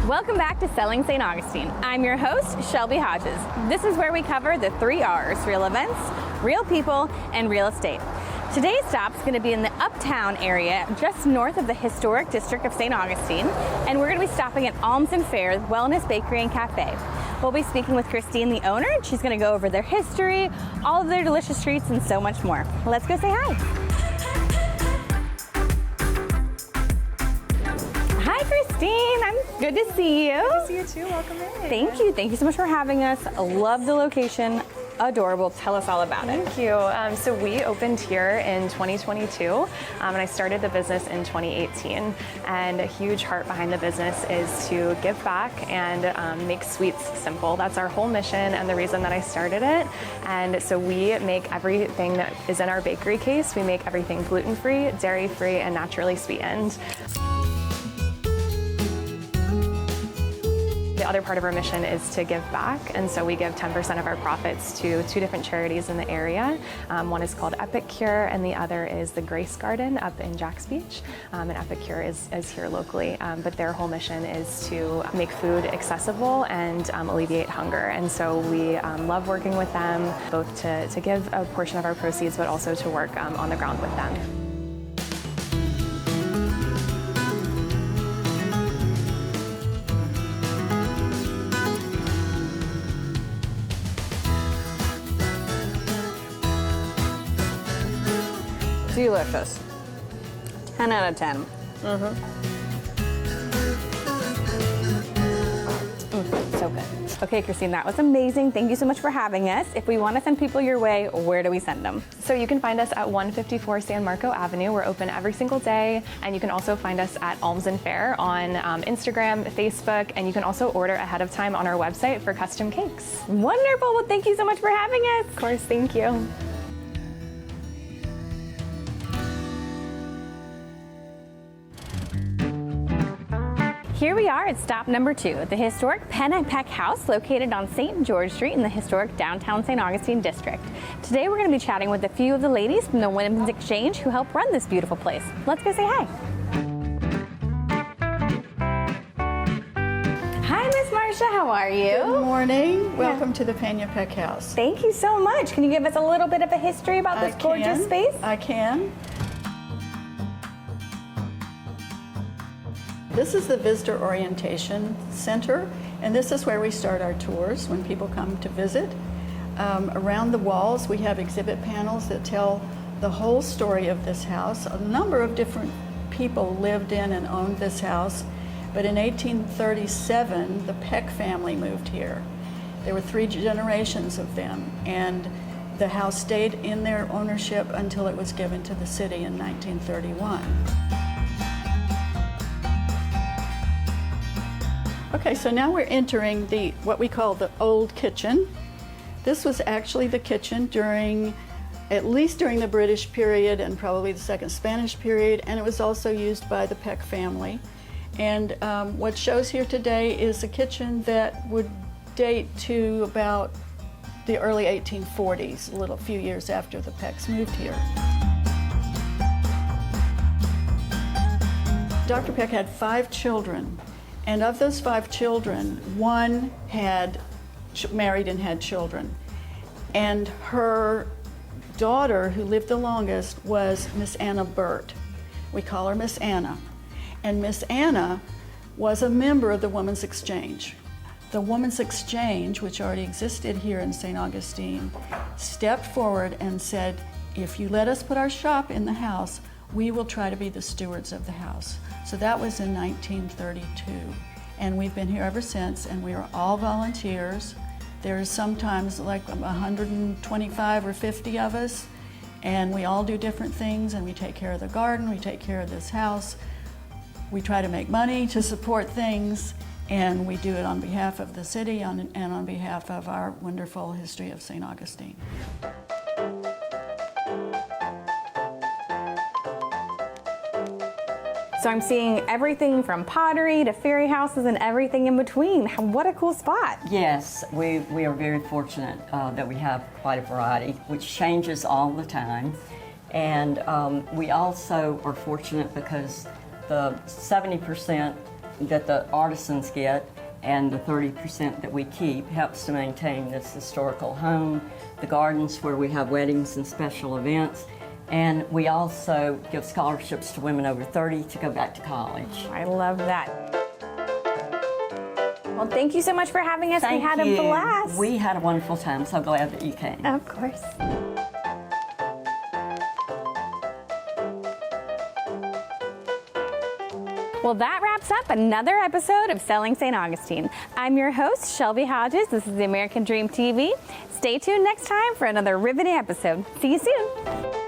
Welcome back to Selling St. Augustine. I'm your host, Shelby Hodges. This is where we cover the 3 R's: real events, real people, and real estate. Today's stop is going to be in the Uptown area, just north of the historic district of St. Augustine, and we're going to be stopping at Alms and Fair Wellness Bakery and Café. We'll be speaking with Christine, the owner, and she's going to go over their history, all of their delicious treats, and so much more. Let's go say hi. Hi, Christine. Good to see you. Good to see you too. Welcome in. Thank you. Thank you so much for having us. I love the location. Adorable. Tell us all about it. Thank you. So we opened here in 2022, and I started the business in 2018. And a huge heart behind the business is to give back and make sweets simple. That's our whole mission and the reason that I started it. And so we make everything that is in our bakery case. We make everything gluten-free, dairy-free, and naturally sweetened. The other part of our mission is to give back, and so we give 10% of our profits to 2 different charities in the area. One is called Epic Cure, and the other is the Grace Garden up in Jacks Beach. And Epic Cure is here locally, but their whole mission is to make food accessible and alleviate hunger. And so we love working with them, both to give a portion of our proceeds, but also to work on the ground with them. Delicious. 10 out of 10. So good. Okay, Christine, that was amazing. Thank you so much for having us. If we want to send people your way, where do we send them? So you can find us at 154 San Marco Avenue. We're open every single day. And you can also find us at Alms and Fair on Instagram, Facebook, and you can also order ahead of time on our website for custom cakes. Wonderful. Well, thank you so much for having us. Of course, thank you. Here we are at stop number 2 at the historic Peña-Peck House located on St. George Street in the historic downtown St. Augustine district. Today we're going to be chatting with a few of the ladies from the Women's Exchange who help run this beautiful place. Let's go say hi. Hi, Miss Marcia. How are you? Good morning. Welcome to the Peña-Peck House. Thank you so much. Can you give us a little bit of a history about this gorgeous space? I can. This is the Visitor Orientation Center, and this is where we start our tours when people come to visit. Around the walls, we have exhibit panels that tell the whole story of this house. A number of different people lived in and owned this house, but in 1837, the Peck family moved here. There were 3 generations of them, and the house stayed in their ownership until it was given to the city in 1931. Okay, so now we're entering what we call the old kitchen. This was actually the kitchen at least during the British period and probably the second Spanish period, and it was also used by the Peck family. And what shows here today is a kitchen that would date to about the early 1840s, a few years after the Pecks moved here. Dr. Peck had 5 children. And of those 5 children, 1 had married and had children. And her daughter, who lived the longest, was Miss Anna Burt. We call her Miss Anna. And Miss Anna was a member of the Women's Exchange. The Women's Exchange, which already existed here in St. Augustine, stepped forward and said, if you let us put our shop in the house, we will try to be the stewards of the house. So that was in 1932. And we've been here ever since, and we are all volunteers. There's sometimes like 125 or 50 of us, and we all do different things, and we take care of the garden, we take care of this house. We try to make money to support things, and we do it on behalf of the city and on behalf of our wonderful history of St. Augustine. So I'm seeing everything from pottery to fairy houses and everything in between. What a cool spot. Yes, we are very fortunate that we have quite a variety, which changes all the time. And we also are fortunate because the 70% that the artisans get and the 30% that we keep helps to maintain this historical home, the gardens where we have weddings and special events, and we also give scholarships to women over 30 to go back to college. I love that. Well, thank you so much for having us. Thank we had you. a blast. We had a wonderful time. So glad that you came. Of course. Well, that wraps up another episode of Selling St. Augustine. I'm your host, Shelby Hodges. This is the American Dream TV. Stay tuned next time for another riveting episode. See you soon.